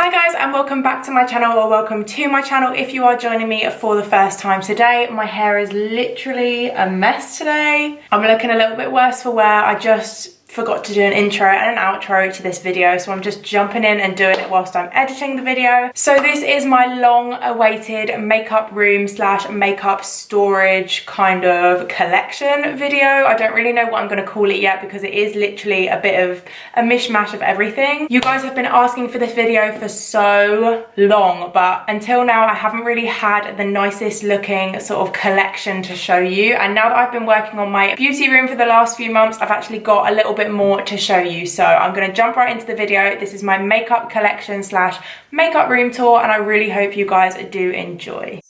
Hi guys, and welcome back to my channel, or welcome to my channel if you are joining me for the first time today. My hair is literally a mess today. I'm looking a little bit worse for wear. I just forgot to do an intro and an outro to this video, so I'm just jumping in and doing it whilst I'm editing the video. So this is my long awaited makeup room slash makeup storage kind of collection video. I don't really know what I'm going to call it yet because it is literally a bit of a mishmash of everything. You guys have been asking for this video for so long, but until now I haven't really had the nicest looking sort of collection to show you. And now that I've been working on my beauty room for the last few months, I've actually got a little bit more to show you. So I'm going to jump right into the video. This is my makeup collection slash makeup room tour, and I really hope you guys do enjoy.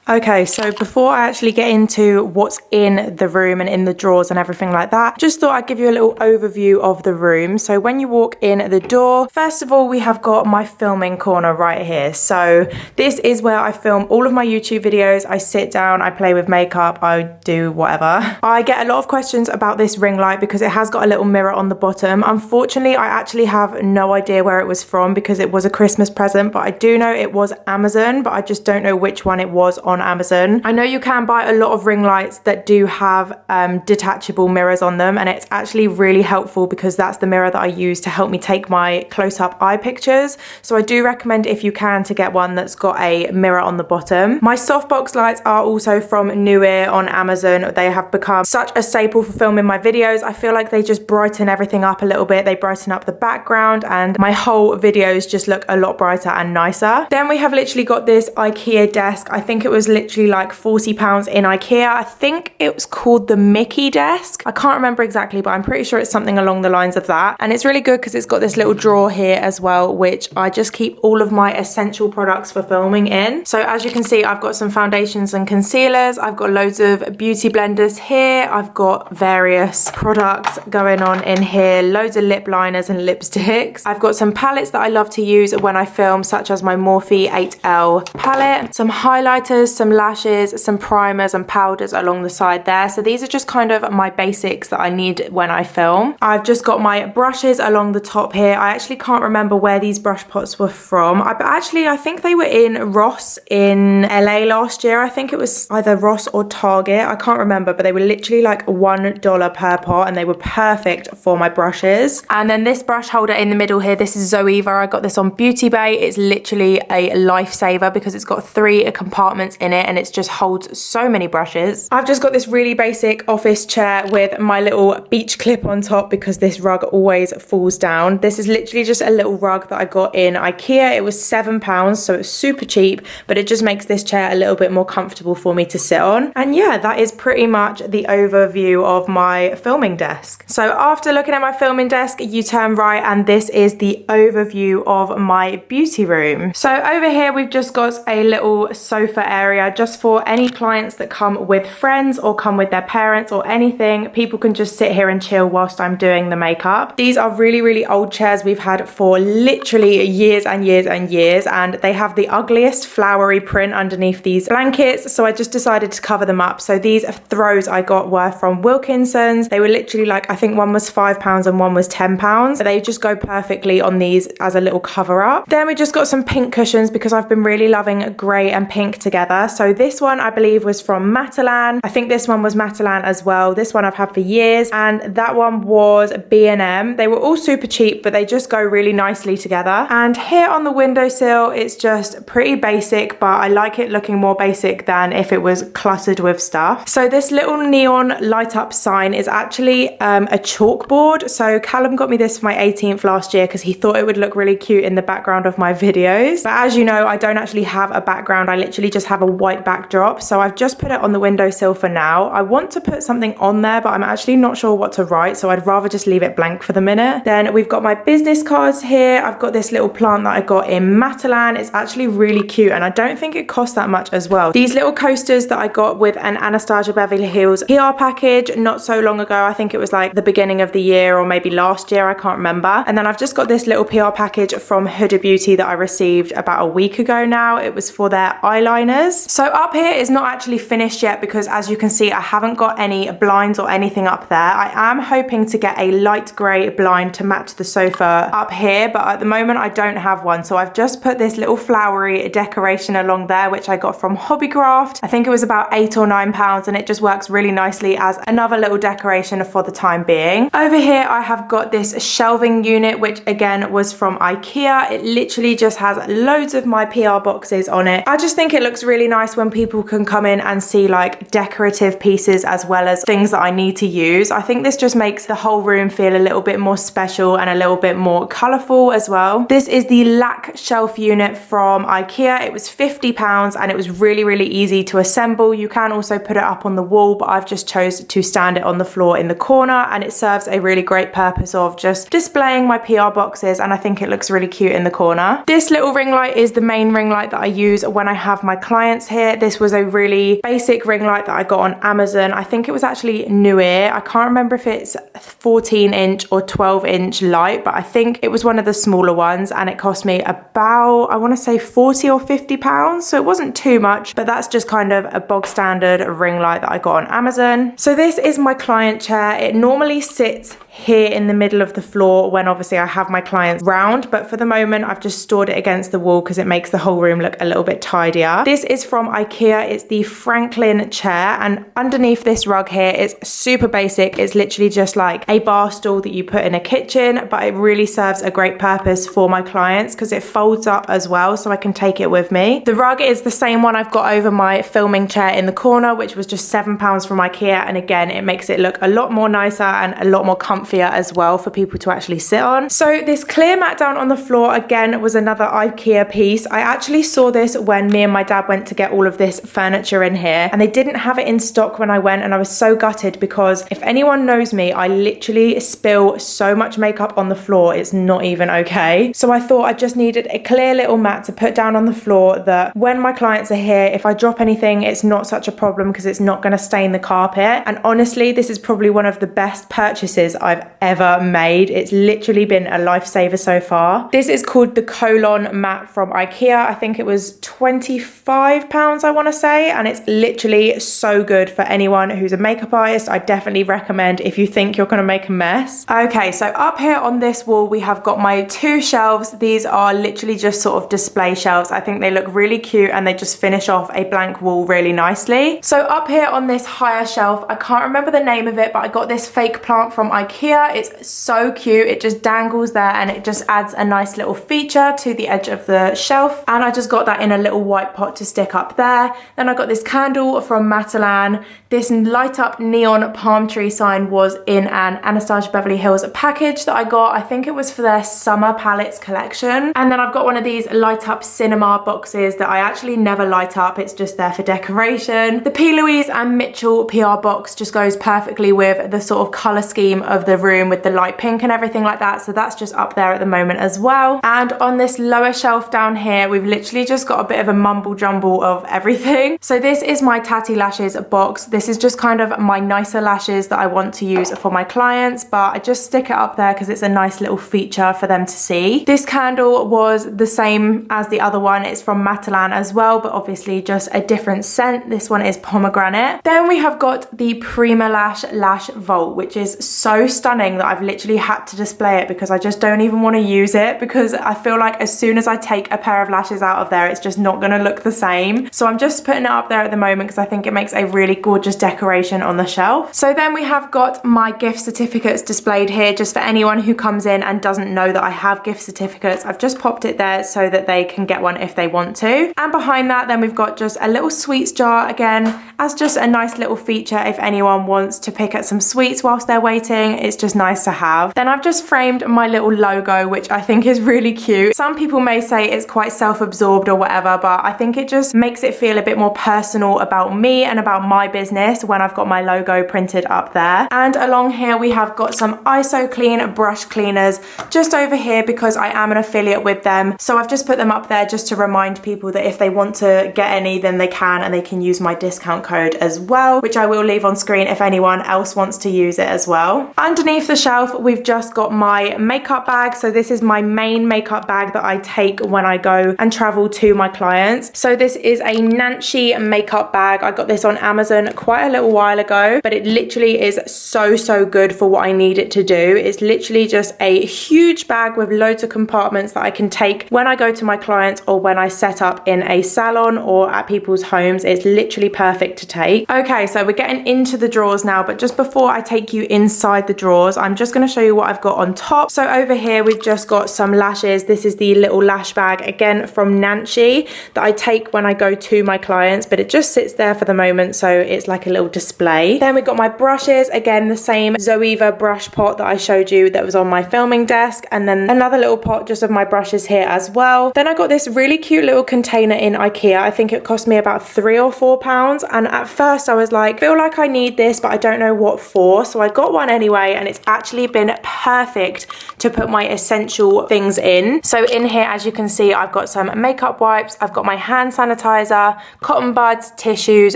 Okay, so before I actually get into what's in the room and in the drawers and everything like that, just thought I'd give you a little overview of the room. So when you walk in the door, first of all, we have got my filming corner right here. So this is where I film all of my YouTube videos. I sit down, I play with makeup, I do whatever. I get a lot of questions about this ring light because it has got a little mirror on the bottom. Unfortunately, I actually have no idea where it was from because it was a Christmas present, but I do know it was Amazon, but I just don't know which one it was on Amazon. I know you can buy a lot of ring lights that do have detachable mirrors on them, and it's actually really helpful because that's the mirror that I use to help me take my close-up eye pictures. So I do recommend, if you can, to get one that's got a mirror on the bottom. My softbox lights are also from New Year on Amazon. They have become such a staple for filming my videos. I feel like they just brighten everything up a little bit. They brighten up the background and my whole videos just look a lot brighter and nicer. Then we have literally got this IKEA desk. I think it was literally like £40 in IKEA. I think it was called the Mickey desk. I can't remember exactly, but I'm pretty sure it's something along the lines of that. And it's really good because it's got this little drawer here as well, which I just keep all of my essential products for filming in. So as you can see, I've got some foundations and concealers. I've got loads of beauty blenders here. I've got various products going on in here, loads of lip liners and lipsticks. I've got some palettes that I love to use when I film, such as my Morphe 8L palette, some highlighters, some lashes, some primers and powders along the side there. So these are just kind of my basics that I need when I film. I've just got my brushes along the top here. I actually can't remember where these brush pots were from. I think they were in Ross in LA last year. I think it was either Ross or Target. I can't remember, but they were literally like $1 per pot and they were perfect for my brushes. And then this brush holder in the middle here, this is Zoeva. I got this on Beauty Bay. It's literally a lifesaver because it's got 3 compartments in it and it just holds so many brushes. I've just got this really basic office chair with my little beach clip on top because this rug always falls down. This is literally just a little rug that I got in IKEA. It was £7, so it's super cheap, but it just makes this chair a little bit more comfortable for me to sit on. And yeah, that is pretty much the overview of my filming desk. So after looking at my filming desk, you turn right and this is the overview of my beauty room. So over here, we've just got a little sofa area just for any clients that come with friends or come with their parents or anything. People can just sit here and chill whilst I'm doing the makeup. These are really, really old chairs we've had for literally years and years and years, and they have the ugliest flowery print underneath these blankets, so I just decided to cover them up. So these throws I got were from Wilkinson's. They were literally like, I think one was £5 and one was £10. They just go perfectly on these as a little cover up. Then we just got some pink cushions because I've been really loving grey and pink together. So this one I believe was from Matalan. I think this one was Matalan as well. This one I've had for years, and that one was B&M. They were all super cheap, but they just go really nicely together. And here on the windowsill, it's just pretty basic, but I like it looking more basic than if it was cluttered with stuff. So this little neon light up sign is actually a chalkboard. So Callum got me this for my 18th last year because he thought it would look really cute in the background of my videos. But as you know, I don't actually have a background. I literally just have a white backdrop. So I've just put it on the windowsill for now. I want to put something on there, but I'm actually not sure what to write, so I'd rather just leave it blank for the minute. Then we've got my business cards here. I've got this little plant that I got in Matalan. It's actually really cute, and I don't think it costs that much as well. These little coasters that I got with an Anastasia Beverly Hills PR package not so long ago. I think it was like the beginning of the year or maybe last year, I can't remember. And then I've just got this little PR package from Huda Beauty that I received about a week ago now. It was for their eyeliners. pieces. So up here is not actually finished yet because as you can see, I haven't got any blinds or anything up there. I am hoping to get a light grey blind to match the sofa up here, but at the moment I don't have one. So I've just put this little flowery decoration along there, which I got from Hobbycraft. I think it was about £8 or £9, and it just works really nicely as another little decoration for the time being. Over here I have got this shelving unit, which again was from IKEA. It literally just has loads of my PR boxes on it. I just think it looks really nice when people can come in and see like decorative pieces as well as things that I need to use. I think this just makes the whole room feel a little bit more special and a little bit more colourful as well. This is the Lash shelf unit from IKEA. It was £50 and it was really easy to assemble. You can also put it up on the wall, but I've just chose to stand it on the floor in the corner, and it serves a really great purpose of just displaying my PR boxes, and I think it looks really cute in the corner. This little ring light is the main ring light that I use when I have my clients here. This was a really basic ring light that I got on Amazon. I think it was actually newer. I can't remember if it's 14-inch or 12-inch light, but I think it was one of the smaller ones, and it cost me about, I want to say 40 or 50 pounds, so it wasn't too much, but that's just kind of a bog standard ring light that I got on Amazon. So this is my client chair. It normally sits here in the middle of the floor when obviously I have my clients round, but for the moment I've just stored it against the wall because it makes the whole room look a little bit tidier. This is from IKEA. It's the Franklin chair, and underneath this rug here, it's super basic. It's literally just like a bar stool that you put in a kitchen, but it really serves a great purpose for my clients because it folds up as well, so I can take it with me. The rug is the same one I've got over my filming chair in the corner, which was just £7 from IKEA, and again it makes it look a lot more nicer and a lot more comfier as well for people to actually sit on. So this clear mat down on the floor again was another IKEA piece. I actually saw this when me and my dad went to get all of this furniture in here, and they didn't have it in stock when I went, and I was so gutted because if anyone knows me, I literally spill so much makeup on the floor, it's not even okay. So I thought I just needed a clear little mat to put down on the floor that when my clients are here, if I drop anything, it's not such a problem because it's not going to stain the carpet. And honestly, this is probably one of the best purchases I've ever made. It's literally been a lifesaver so far. This is called the Colon mat from IKEA. I think it was £25, I want to say, and it's literally so good for anyone who's a makeup artist. I definitely recommend if you think you're going to make a mess. Okay, so up here on this wall we have got my two shelves. These are literally just sort of display shelves. I think they look really cute and they just finish off a blank wall really nicely. So up here on this higher shelf, I can't remember the name of it, but I got this fake plant from IKEA. It's so cute. It just dangles there and it just adds a nice little feature to the edge of the shelf, and I just got that in a little white pot to stick up there. Then I got this candle from Matalan. This light up neon palm tree sign was in an Anastasia Beverly Hills package that I got. I think it was for their summer palettes collection. And then I've got one of these light up cinema boxes that I actually never light up. It's just there for decoration. The Plouise and Mitchell PR box just goes perfectly with the sort of color scheme of the room with the light pink and everything like that. So that's just up there at the moment as well. And on this lower shelf down here, we've literally just got a bit of a mumble jumble of everything. So this is my Tatty Lashes box. This is just kind of my nicer lashes that I want to use for my clients, but I just stick it up there because it's a nice little feature for them to see. This candle was the same as the other one. It's from Matalan as well, but obviously just a different scent. This one is pomegranate. Then we have got the Prima Lash Vault, which is so stunning that I've literally had to display it because I just don't even want to use it because I feel like as soon as I take a pair of lashes out of there, it's just not going to look the same. So I'm just putting it up there at the moment because I think it makes a really gorgeous decoration on the shelf. So then we have got my gift certificates displayed here just for anyone who comes in and doesn't know that I have gift certificates. I've just popped it there so that they can get one if they want to. And behind that then we've got just a little sweets jar again as just a nice little feature if anyone wants to pick at some sweets whilst they're waiting. It's just nice to have. Then I've just framed my little logo, which I think is really cute. Some people may say it's quite self-absorbed or whatever, but I think it just makes it feel a bit more personal about me and about my business when I've got my logo printed up there. And along here we have got some ISO Clean brush cleaners just over here because I am an affiliate with them. So I've just put them up there just to remind people that if they want to get any, then they can, and they can use my discount code as well, which I will leave on screen if anyone else wants to use it as well. underneath the shelf, we've just got my makeup bag. So this is my main makeup bag that I take when I go and travel to my clients. So this is a Nancy makeup bag. I got this on Amazon quite a little while ago, but it literally is so good for what I need it to do. It's literally just a huge bag with loads of compartments that I can take when I go to my clients or when I set up in a salon or at people's homes. It's literally perfect to take. Okay, so we're getting into the drawers now, but just before I take you inside the drawers, I'm just going to show you what I've got on top. So over here we've just got some lashes. This is the little lash bag, again from Nancy, that I take when I go to my clients, but it just sits there for the moment, so it's like a little display. Then we've got my brushes, again the same Zoeva brush pot that I showed you that was on my filming desk, and then another little pot just of my brushes here as well. Then I got this really cute little container in IKEA. I think it cost me about £3 or £4, and at first I was like, feel like I need this, but I don't know what for, so I got one anyway, and it's actually been perfect to put my essential things in. So in here, as you can see, I've got some makeup wipes, I've got my hand sanitizer, cotton buds, tissues,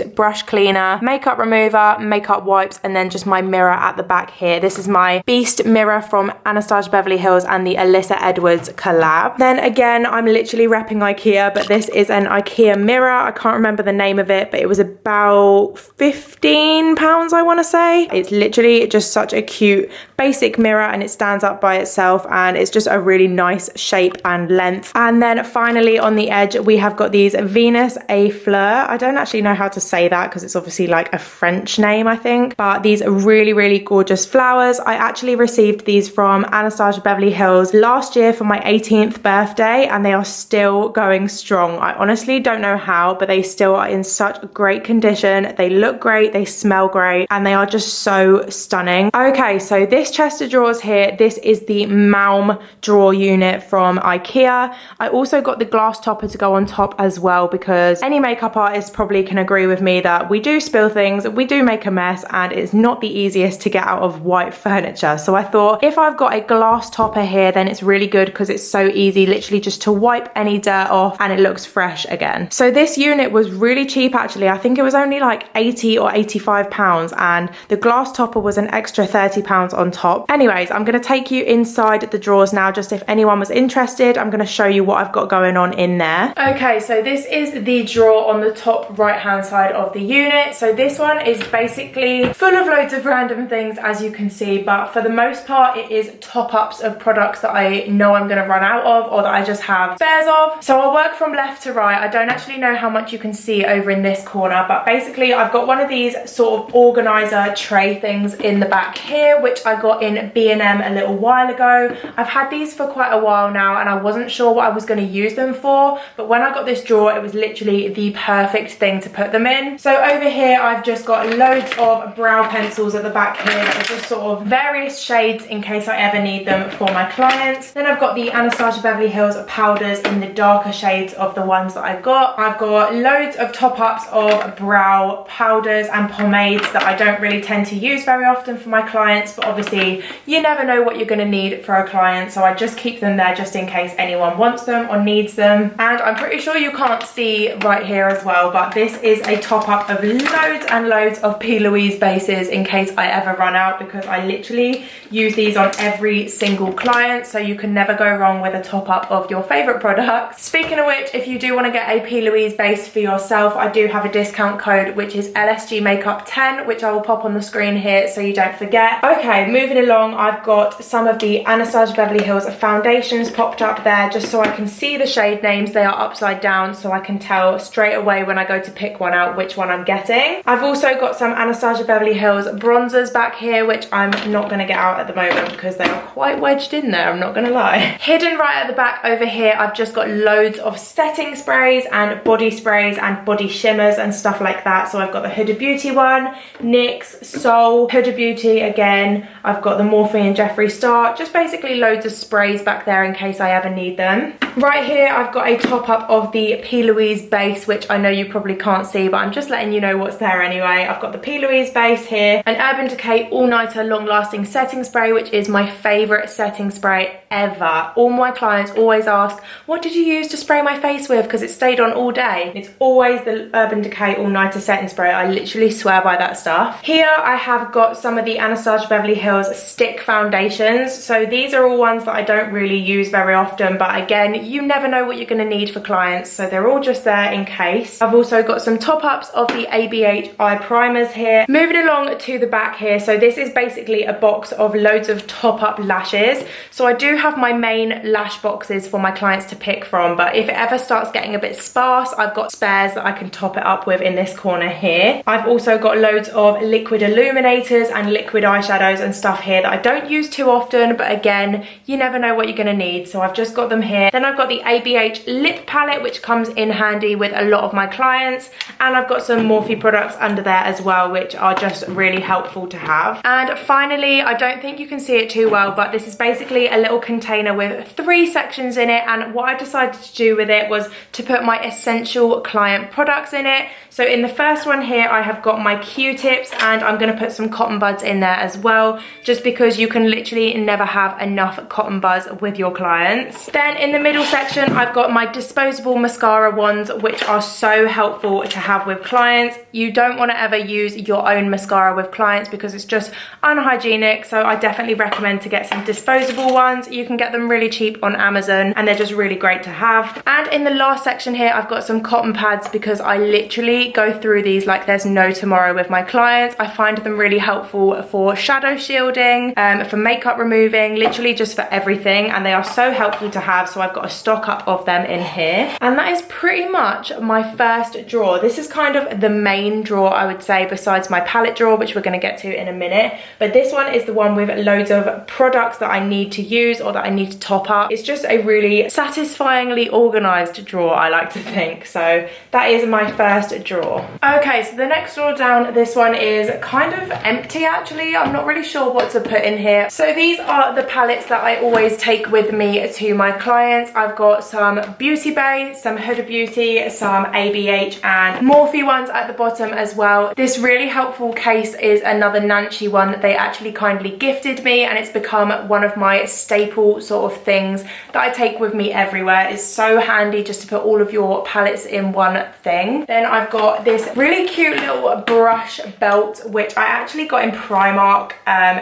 brush cleaner, makeup remover, makeup wipes, and then just my mirror at the back here. This is my Beast mirror from Anastasia Beverly Hills and the Alyssa Edwards collab. Then again, I'm literally repping IKEA, but this is an IKEA mirror. I can't remember the name of it, but it was about £15, I want to say. It's literally just such a cute basic mirror, and it stands up by itself, and it's just a really nice shape and length. And then finally on the edge we have got these Venus A Fleur. I don't actually know how to say that because it's obviously like a French name, I think, but these are really gorgeous flowers. I actually received these from Anastasia Beverly Hills last year for my 18th birthday, and they are still going strong. I honestly don't know how, but they still are in such great condition. They look great, they smell great, and they are just so stunning. Okay, so this chest of drawers here, this is the Malm drawer unit from IKEA. I also got the glass topper to go on top as well, because any makeup artist probably can agree with me that we do spill things, we do make a mess, and it's not the easiest to get out of white furniture. So I thought if I've got a glass topper here, then it's really good because it's so easy literally just to wipe any dirt off and it looks fresh again. So this unit was really cheap actually. I think it was only like 80 or 85 pounds, and the glass topper was an extra 30 pounds on top. Anyways, I'm going to take you inside the drawers now, just if anyone was interested. I'm going to show you what I've got going on in there. Okay, so this is the drawer on the top right hand side of the unit. So this one is basically full of loads of random things, as you can see, but for the most part it is top-ups of products that I know I'm going to run out of, or that I just have spares of. So I'll work from left to right. I don't actually know how much you can see over in this corner, but basically I've got one of these sort of organizer tray things in the back here, which I got in B&M a little while ago. I've had these for quite a while now, and I wasn't sure what I was going to use them for, but when I got this drawer, it was literally the perfect thing to put them in. So over here I've just got loads of brow pencils at the back here that are just sort of various shades in case I ever need them for my clients. Then I've got the Anastasia Beverly Hills powders in the darker shades of the ones that I've got. I've got loads of top-ups of brow powders and pomades that I don't really tend to use very often for my clients, but obviously you never know what you're going to need for a client, so I just keep them there just in case anyone wants them or needs them. And I'm pretty sure you can't see right here as well, but this is a top-up of loads and loads of Plouise bases in case I ever run out, because I literally use these on every single client, so you can never go wrong with a top-up of your favorite product. Speaking of which, if you do want to get a Plouise base for yourself, I do have a discount code, which is Lsgmakeup 10, which I will pop on the screen here so you don't forget. Okay, moving along, I've got some of the Anastasia Beverly Hills foundations popped up there just so I can see the shade names. They are upside down, so I can tell straight away when I go to pick one out which one I'm getting. I've also got some Anastasia Beverly Hills bronzers back here, which I'm not going to get out at the moment because they are quite wedged in there, I'm not going to lie. Hidden right at the back over here, I've just got loads of setting sprays and body shimmers and stuff like that. So I've got the Huda Beauty one, NYX, Soul, Huda Beauty again. I've got the Morphe and Jeffree Star, just basically loads of sprays back there in case I ever need them. Right here I've got a top up of the Plouise base, which I know you probably can't see, but I'm just letting you know what's there anyway. I've got the Plouise base here, an Urban Decay All Nighter Long Lasting Setting Spray, which is my favourite setting spray ever. All my clients always ask, what did you use to spray my face with, because it stayed on all day. It's always the Urban Decay All Nighter Setting Spray. I literally swear by that stuff. Here I have got some of the Anastasia Beverly Hills Styles stick foundations. So these are all ones that I don't really use very often, but again, you never know what you're going to need for clients, so they're all just there in case. I've also got some top-ups of the ABH eye primers here. Moving along to the back here, so this is basically a box of loads of top-up lashes. So I do have my main lash boxes for my clients to pick from, but if it ever starts getting a bit sparse, I've got spares that I can top it up with in this corner here. I've also got loads of liquid illuminators and liquid eyeshadows and stuff here that I don't use too often, but again, you never know what you're going to need, so I've just got them here. Then I've got the ABH lip palette, which comes in handy with a lot of my clients, and I've got some Morphe products under there as well, which are just really helpful to have. And finally, I don't think you can see it too well, but this is basically a little container with 3 sections in it, and what I decided to do with it was to put my essential client products in it. So in the first one here, I have got my Q-tips, and I'm going to put some cotton buds in there as well, just because you can literally never have enough cotton buds with your clients. Then in the middle section, I've got my disposable mascara wands, which are so helpful to have with clients. You don't want to ever use your own mascara with clients because it's just unhygienic, so I definitely recommend to get some disposable ones. You can get them really cheap on Amazon, and they're just really great to have. And in the last section here, I've got some cotton pads because I literally go through these like there's no tomorrow with my clients. I find them really helpful for shadow shielding, for makeup removing, literally just for everything, and they are so helpful to have, so I've got a stock up of them in here. And that is pretty much my first drawer. This is kind of the main drawer, I would say, besides my palette drawer, which we're going to get to in a minute, but this one is the one with loads of products that I need to use or that I need to top up. It's just a really satisfyingly organized drawer, I like to think, so that is my first drawer. Okay, so the next drawer down, this one is kind of empty actually. I'm not really sure what to put in here. So these are the palettes that I always take with me to my clients. I've got some Beauty Bay, some Huda Beauty, some ABH and Morphe ones at the bottom as well. This really helpful case is another Nancy one that they actually kindly gifted me, and it's become one of my staple sort of things that I take with me everywhere. It's so handy just to put all of your palettes in one thing. Then I've got this really cute little brush belt, which I actually got in Primark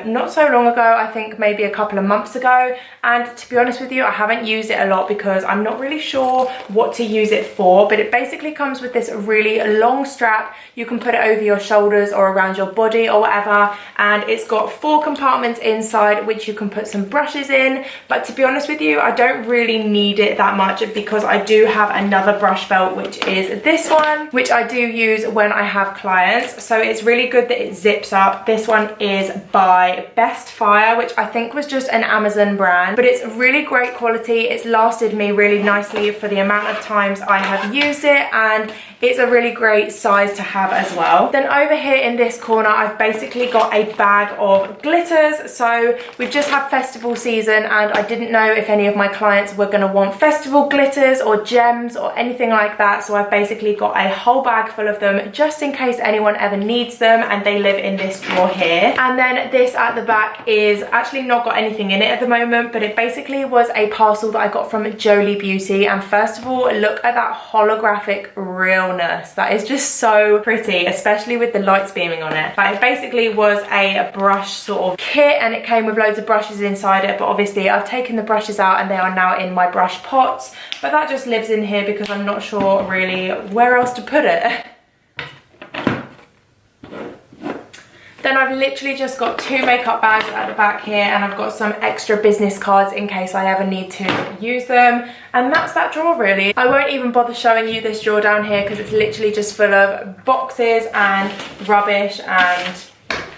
not so long ago, I think maybe a couple of months ago, and to be honest with you, I haven't used it a lot because I'm not really sure what to use it for, but it basically comes with this really long strap. You can put it over your shoulders or around your body or whatever, and it's got 4 compartments inside which you can put some brushes in, but to be honest with you, I don't really need it that much because I do have another brush belt, which is this one, which I do use when I have clients, so it's really good that it zips up. This one is by Best Fire, which I think was just an Amazon brand, but it's really great quality. It's lasted me really nicely for the amount of times I have used it, and it's a really great size to have as well. Then over here in this corner, I've basically got a bag of glitters. So we've just had festival season, and I didn't know if any of my clients were going to want festival glitters or gems or anything like that, so I've basically got a whole bag full of them just in case anyone ever needs them, and they live in this drawer here. And then this at the back is actually not got anything in it at the moment, but it basically was a parcel that I got from Jolie Beauty, and first of all, look at that holographic realness. That is just so pretty, especially with the lights beaming on it. Like, it basically was a brush sort of kit, and it came with loads of brushes inside it, but obviously I've taken the brushes out and they are now in my brush pots, but that just lives in here because I'm not sure really where else to put it. Then I've literally just got 2 makeup bags at the back here, and I've got some extra business cards in case I ever need to use them. And that's that drawer really. I won't even bother showing you this drawer down here because it's literally just full of boxes and rubbish and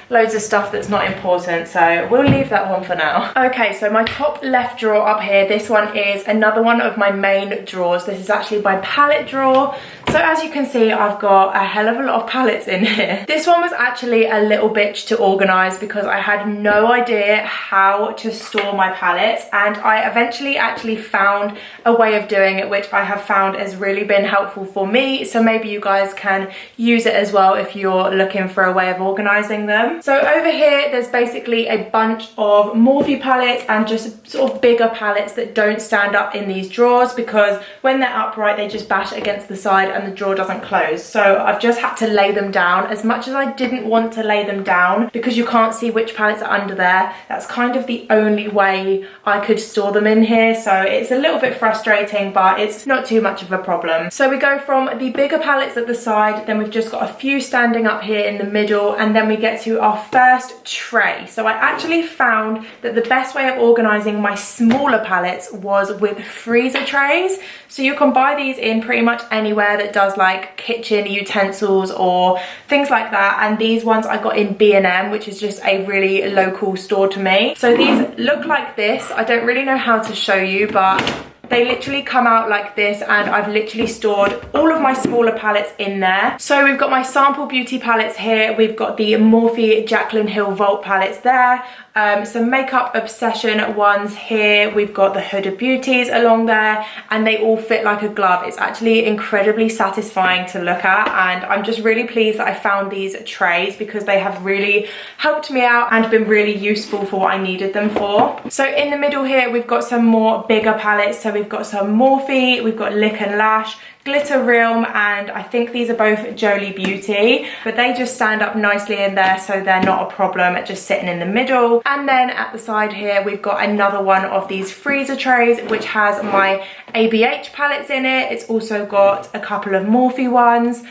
loads of stuff that's not important, so we'll leave that one for now. Okay, so my top left drawer up here, this one is another one of my main drawers. This is actually my palette drawer. So as you can see, I've got a hell of a lot of palettes in here. This one was actually a little bitch to organize because I had no idea how to store my palettes, and I eventually actually found a way of doing it, which I have found has really been helpful for me, so maybe you guys can use it as well if you're looking for a way of organizing them. room. So over here, there's basically a bunch of Morphe palettes and just sort of bigger palettes that don't stand up in these drawers, because when they're upright, they just bash against the side and the drawer doesn't close. So I've just had to lay them down, as much as I didn't want to lay them down because you can't see which palettes are under there. That's kind of the only way I could store them in here. So it's a little bit frustrating, but it's not too much of a problem. So we go from the bigger palettes at the side, then we've just got a few standing up here in the middle, and then we get to our first tray. So I actually found that the best way of organizing my smaller palettes was with freezer trays. So you can buy these in pretty much anywhere that does like kitchen utensils or things like that, and these ones I got in B&M, which is just a really local store to me. So these look like this. I don't really know how to show you, but they literally come out like this, and I've literally stored all of my smaller palettes in there. So we've got my sample beauty palettes here. We've got the Morphe Jaclyn Hill Vault palettes there. Some Makeup Obsession ones here. We've got the Huda Beauties along there, and they all fit like a glove. It's actually incredibly satisfying to look at, and I'm just really pleased that I found these trays because they have really helped me out and been really useful for what I needed them for. So in the middle here, we've got some more bigger palettes. So we've got some Morphe, we've got Lick and Lash, Glitter Realm, and I think these are both Jolie Beauty, but they just stand up nicely in there, so they're not a problem at just sitting in the middle. And then at the side here, we've got another one of these freezer trays, which has my ABH palettes in it. It's also got a couple of Morphe ones.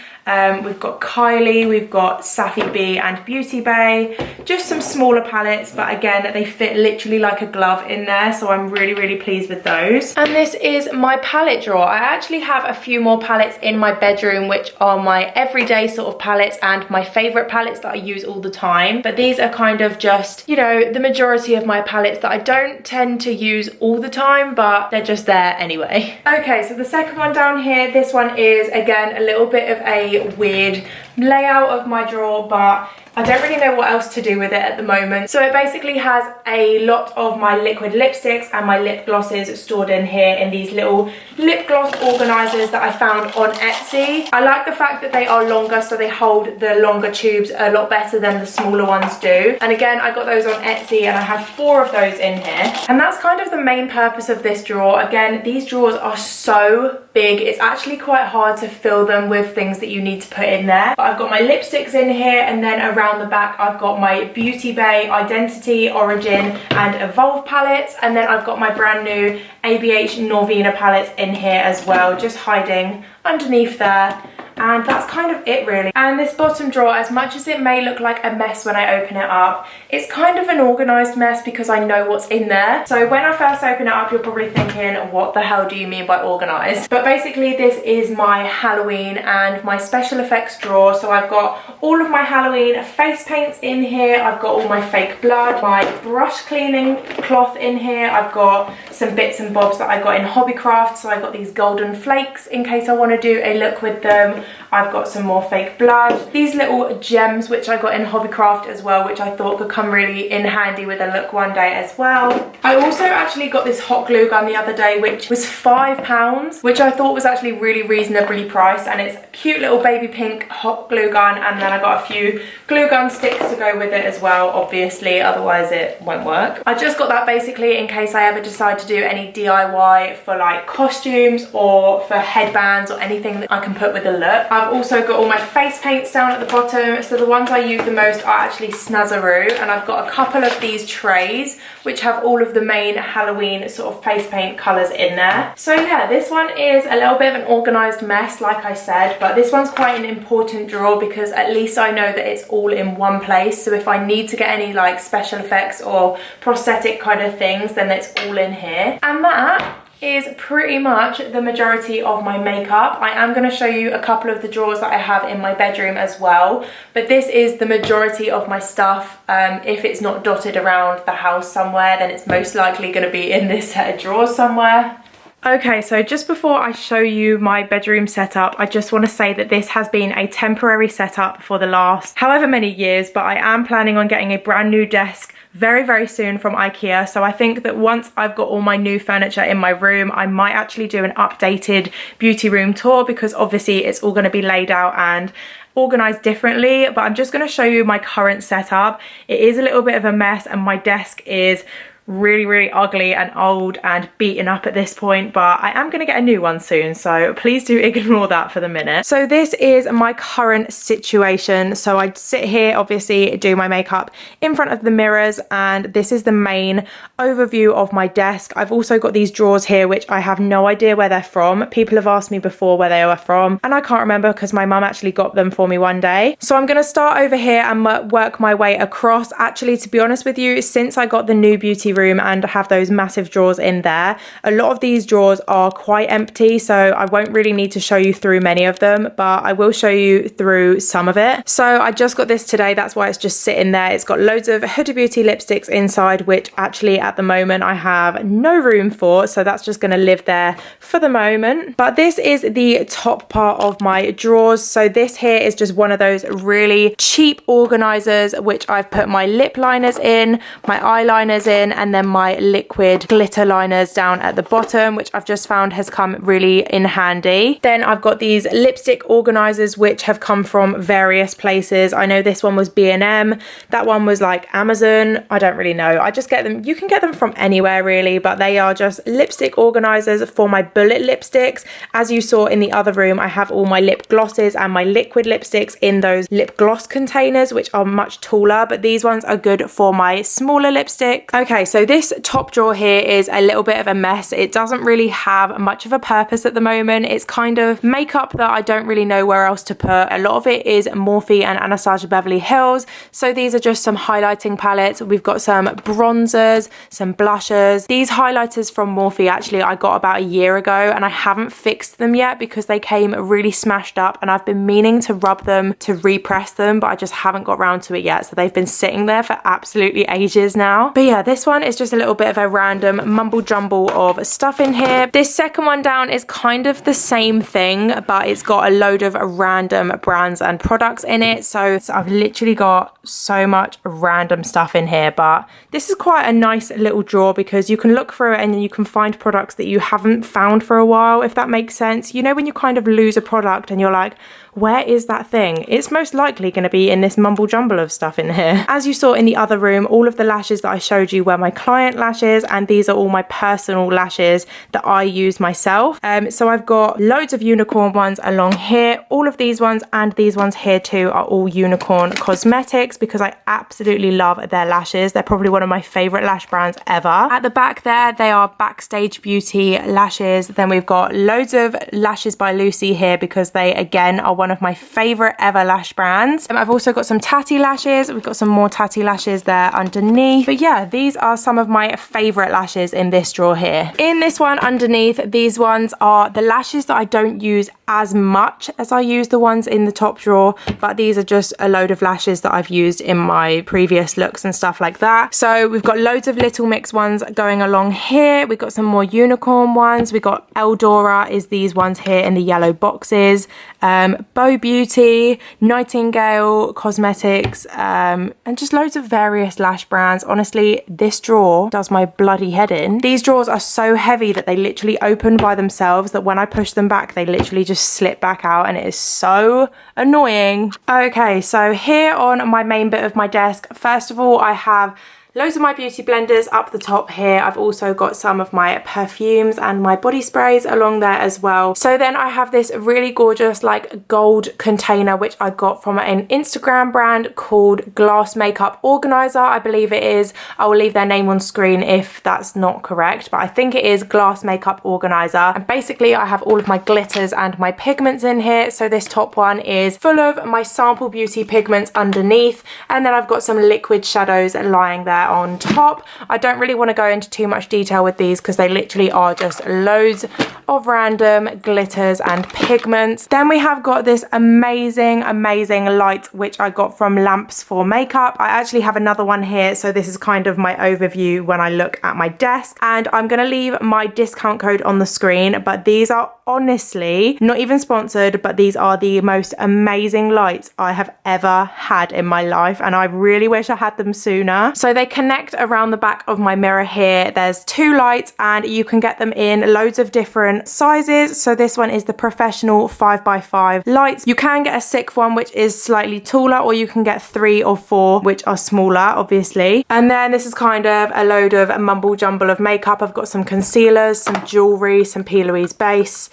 We've got Kylie, we've got Safi B and Beauty Bay, just some smaller palettes, but again, they fit literally like a glove in there, so I'm really, really pleased with those. And this is my palette drawer. I actually have a few more palettes in my bedroom, which are my everyday sort of palettes and my favorite palettes that I use all the time, but these are kind of just, you know, the majority of my palettes that I don't tend to use all the time, but they're just there anyway. Okay, so the second one down here, this one is again a little bit of a weird layout of my drawer, but I don't really know what else to do with it at the moment. So it basically has a lot of my liquid lipsticks and my lip glosses stored in here in these little lip gloss organizers that I found on Etsy. I like the fact that they are longer, so they hold the longer tubes a lot better than the smaller ones do. And again, I got those on Etsy, and I have 4 of those in here. And that's kind of the main purpose of this drawer. Again, these drawers are so big, it's actually quite hard to fill them with things that you need to put in there. But I've got my lipsticks in here, and then around the back I've got my Beauty Bay, Identity, Origin and Evolve palettes, and then I've got my brand new ABH Norvina palettes in here as well, just hiding underneath there. And that's kind of it really. And this bottom drawer, as much as it may look like a mess when I open it up, it's kind of an organized mess because I know what's in there. So when I first open it up, you're probably thinking, what the hell do you mean by organized? But basically this is my Halloween and my special effects drawer. So I've got all of my Halloween face paints in here. I've got all my fake blood, my brush cleaning cloth in here. I've got some bits and bobs that I got in Hobbycraft. So I've got these golden flakes in case I want to do a look with them. I've got some more fake blood. These little gems which I got in Hobbycraft as well, which I thought could come really in handy with a look one day as well. I also actually got this hot glue gun the other day, which was £5, which I thought was actually really reasonably priced, and it's a cute little baby pink hot glue gun. And then I got a few glue gun sticks to go with it as well, obviously, otherwise it won't work. I just got that basically in case I ever decide to do any DIY for like costumes or for headbands or anything that I can put with a look. I've also got all my face paints down at the bottom. So the ones I use the most are actually Snazzaroo, and I've got a couple of these trays which have all of the main Halloween sort of face paint colours in there. So yeah, this one is a little bit of an organised mess like I said, but this one's quite an important drawer because at least I know that it's all in one place. So if I need to get any like special effects or prosthetic kind of things, then it's all in here. And that is pretty much the majority of my makeup. I am going to show you a couple of the drawers that I have in my bedroom as well, but this is the majority of my stuff. If it's not dotted around the house somewhere, then it's most likely going to be in this set of drawers somewhere. Okay, so just before I show you my bedroom setup, I just want to say that this has been a temporary setup for the last however many years, but I am planning on getting a brand new desk very, very soon from IKEA. So I think that once I've got all my new furniture in my room, I might actually do an updated beauty room tour, because obviously it's all going to be laid out and organized differently, but I'm just going to show you my current setup. It is a little bit of a mess and my desk is really ugly and old and beaten up at this point, but I am going to get a new one soon, so please do ignore that for the minute. So this is my current situation. So I sit here, obviously do my makeup in front of the mirrors, and this is the main overview of my desk. I've also got these drawers here which I have no idea where they're from. People have asked me before where they were from and I can't remember because my mum actually got them for me one day. So I'm going to start over here and work my way across. Actually, to be honest with you, since I got the new beauty room and have those massive drawers in there, a lot of these drawers are quite empty, so I won't really need to show you through many of them, but I will show you through some of it. So I just got this today, that's why it's just sitting there. It's got loads of Huda Beauty lipsticks inside, which actually at the moment I have no room for, so that's just going to live there for the moment. But this is the top part of my drawers. So this here is just one of those really cheap organizers which I've put my lip liners in, my eyeliners in, and then my liquid glitter liners down at the bottom, which I've just found has come really in handy. Then I've got these lipstick organizers which have come from various places. I know this one was B&M, that one was like Amazon, I don't really know. I just get them, you can get them from anywhere really, but they are just lipstick organizers for my bullet lipsticks. As you saw in the other room, I have all my lip glosses and my liquid lipsticks in those lip gloss containers, which are much taller, but these ones are good for my smaller lipsticks. Okay, so this top drawer here is a little bit of a mess. It doesn't really have much of a purpose at the moment. It's kind of makeup that I don't really know where else to put. A lot of it is Morphe and Anastasia Beverly Hills. So these are just some highlighting palettes. We've got some bronzers, some blushes. These highlighters from Morphe actually I got about a year ago and I haven't fixed them yet because they came really smashed up and I've been meaning to rub them to repress them, but I just haven't got around to it yet. So they've been sitting there for absolutely ages now. But yeah, this one is just a little bit of a random mumble jumble of stuff in here. This second one down is kind of the same thing, but it's got a load of random brands and products in it. So I've literally got so much random stuff in here, but this is quite a nice little drawer because you can look through it and you can find products that you haven't found for a while, if that makes sense. You know, when you kind of lose a product and you're like, where is that thing? It's most likely going to be in this mumble jumble of stuff in here. As you saw in the other room, all of the lashes that I showed you were my client lashes, and these are all my personal lashes that I use myself. So I've got loads of unicorn ones along here. All of these ones and these ones here too are all Unicorn Cosmetics because I absolutely love their lashes. They're probably one of my favorite lash brands ever. At the back there, they are Backstage Beauty lashes. Then we've got loads of Lashes by Lucy here because they again are one of my favorite ever lash brands. I've also got some Tatty lashes. We've got some more Tatty lashes there underneath. But yeah, these are some of my favorite lashes in this drawer here. In this one underneath, these ones are the lashes that I don't use as much as I use the ones in the top drawer, but these are just a load of lashes that I've used in my previous looks and stuff like that. So we've got loads of Little Mix ones going along here. We've got some more unicorn ones. We've got Eldora is these ones here in the yellow boxes. Bow Beauty, Nightingale Cosmetics, and just loads of various lash brands. Honestly, this drawer does my bloody head in. These drawers are so heavy that they literally open by themselves, that when I push them back, they literally just slip back out, and it is so annoying. Okay, so here on my main bit of my desk, first of all, I have loads of my beauty blenders up the top here. I've also got some of my perfumes and my body sprays along there as well. So then I have this really gorgeous like gold container which I got from an Instagram brand called Lsgmakeup Organizer, I believe it is. I will leave their name on screen if that's not correct, but I think it is Lsgmakeup Organizer. And basically I have all of my glitters and my pigments in here. So this top one is full of my sample beauty pigments underneath, and then I've got some liquid shadows lying there on top. I don't really want to go into too much detail with these because they literally are just loads of random glitters and pigments. Then we have got this amazing light which I got from Lamps for Makeup. I actually have another one here, so this is kind of my overview when I look at my desk, and I'm going to leave my discount code on the screen, but these are honestly not even sponsored, but these are the most amazing lights I have ever had in my life, and I really wish I had them sooner. So they connect around the back of my mirror here. There's 2 lights and you can get them in loads of different sizes. So this one is the professional 5x5 lights. You can get a 6th one which is slightly taller, or you can get 3 or 4 which are smaller, obviously. And then this is kind of a load of mumble jumble of makeup. I've got some concealers, some jewellery, some Plouise base,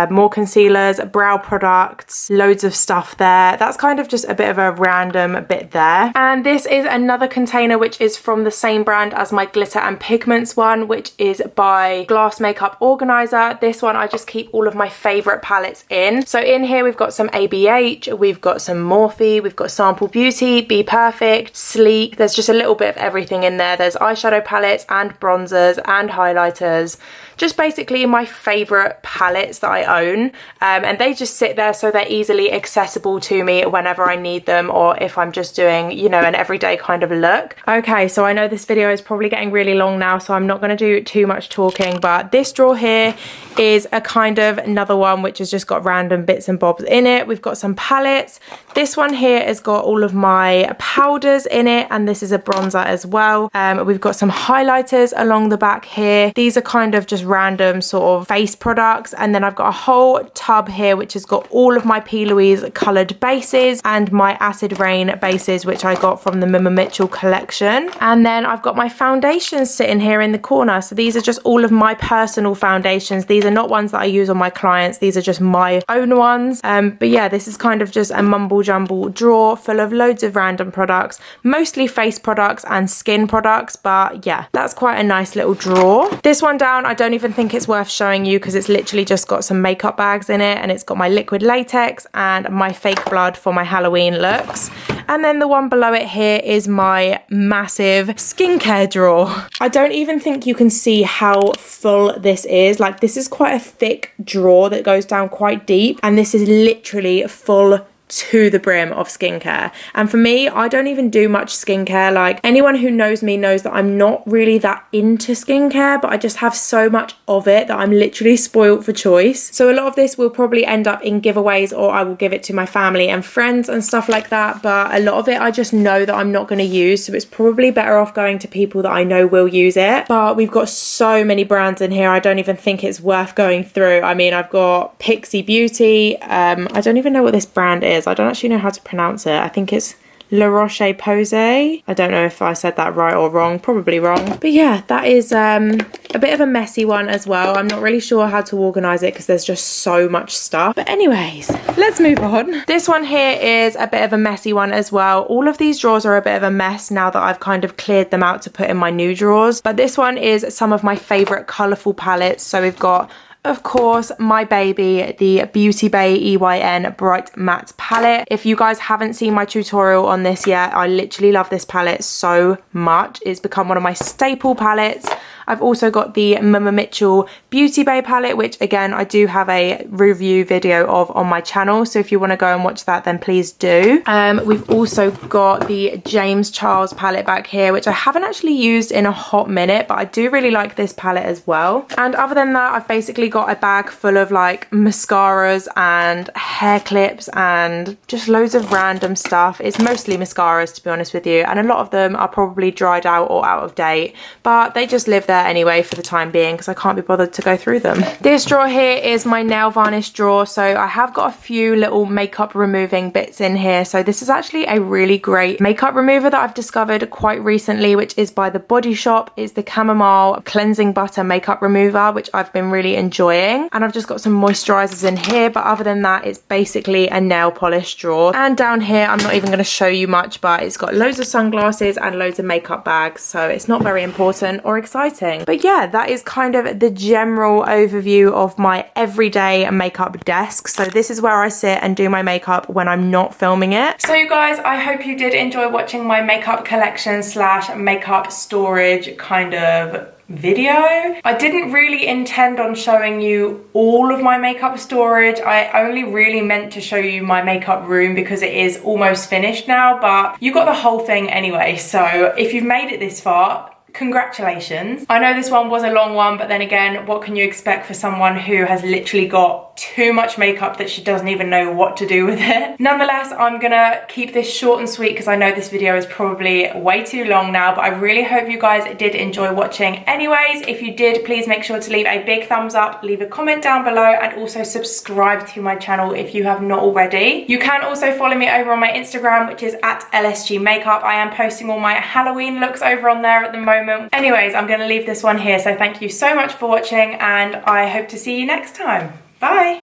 more concealers, brow products, loads of stuff there. That's kind of just a bit of a random bit there. And this is another container which is from the same brand as my glitter and pigments one, which is by Lsgmakeup Organizer. This one I just keep all of my favourite palettes in. So in here we've got some ABH, we've got some Morphe, we've got Sample Beauty, Be Perfect, Sleek. There's just a little bit of everything in there. There's eyeshadow palettes and bronzers and highlighters. Just basically my favourite palettes that I own, and they just sit there so they're easily accessible to me whenever I need them, or if I'm just doing, you know, an everyday kind of look. Okay, so I know this video is probably getting really long now, so I'm not going to do too much talking, but this drawer here is a kind of another one which has just got random bits and bobs in it. We've got some palettes. This one here has got all of my powders in it, and this is a bronzer as well. We've got some highlighters along the back here. These are kind of just random sort of face products, and then I've got a whole tub here which has got all of my P. Louise coloured bases and my Acid Rain bases which I got from the Mima Mitchell collection. And then I've got my foundations sitting here in the corner. So these are just all of my personal foundations. These are not ones that I use on my clients. These are just my own ones. But yeah, this is kind of just a mumble jumble drawer full of loads of random products, mostly face products and skin products. But yeah, that's quite a nice little drawer. This one down, I don't even think it's worth showing you because it's literally just got some makeup bags in it, and it's got my liquid latex and my fake blood for my Halloween looks. And then the one below it here is my massive skincare drawer. I don't even think you can see how full this is. Like, this is quite a thick drawer that goes down quite deep, and this is literally full to the brim of skincare. And for me, I don't even do much skincare. Like, anyone who knows me knows that I'm not really that into skincare, but I just have so much of it that I'm literally spoilt for choice. So a lot of this will probably end up in giveaways, or I will give it to my family and friends and stuff like that. But a lot of it I just know that I'm not going to use, so it's probably better off going to people that I know will use it. But we've got so many brands in here, I don't even think it's worth going through. I mean, I've got Pixie Beauty. I don't even know what this brand is. I don't actually know how to pronounce it. I think it's La Roche-Posay. I don't know if I said that right or wrong, probably wrong. But yeah, that is a bit of a messy one as well. I'm not really sure how to organise it because there's just so much stuff. But anyways, let's move on. This one here is a bit of a messy one as well. All of these drawers are a bit of a mess now that I've kind of cleared them out to put in my new drawers. But this one is some of my favourite colourful palettes. So we've got, of course, my baby, the Beauty Bay EYN Bright Matte Palette. If you guys haven't seen my tutorial on this yet, I literally love this palette so much. It's become one of my staple palettes. I've also got the Mima Mitchell Beauty Bay palette, which again, I do have a review video of on my channel. So if you want to go and watch that, then please do. We've also got the James Charles palette back here, which I haven't actually used in a hot minute, but I do really like this palette as well. And other than that, I've basically got a bag full of like mascaras and hair clips and just loads of random stuff. It's mostly mascaras, to be honest with you. And a lot of them are probably dried out or out of date, but they just live there anyway for the time being because I can't be bothered to go through them. This drawer here is my nail varnish drawer. So I have got a few little makeup removing bits in here. So this is actually a really great makeup remover that I've discovered quite recently, which is by The Body Shop. It's the Chamomile Cleansing Butter Makeup Remover, which I've been really enjoying. And I've just got some moisturizers in here, but other than that, it's basically a nail polish drawer. And down here, I'm not even going to show you much, but it's got loads of sunglasses and loads of makeup bags. So it's not very important or exciting. But yeah, that is kind of the general overview of my everyday makeup desk. So this is where I sit and do my makeup when I'm not filming it. So you guys, I hope you did enjoy watching my makeup collection slash makeup storage kind of video. I didn't really intend on showing you all of my makeup storage. I only really meant to show you my makeup room because it is almost finished now, but you got the whole thing anyway. So if you've made it this far, Congratulations. I know this one was a long one, but then again, what can you expect for someone who has literally got too much makeup that she doesn't even know what to do with it? Nonetheless, I'm gonna keep this short and sweet because I know this video is probably way too long now, but I really hope you guys did enjoy watching anyways. If you did, please make sure to leave a big thumbs up, leave a comment down below, and also subscribe to my channel if you have not already. You can also follow me over on my Instagram, which is at Lsgmakeup. I am posting all my Halloween looks over on there at the moment. Anyways, I'm gonna leave this one here, so thank you so much for watching, and I hope to see you next time. Bye!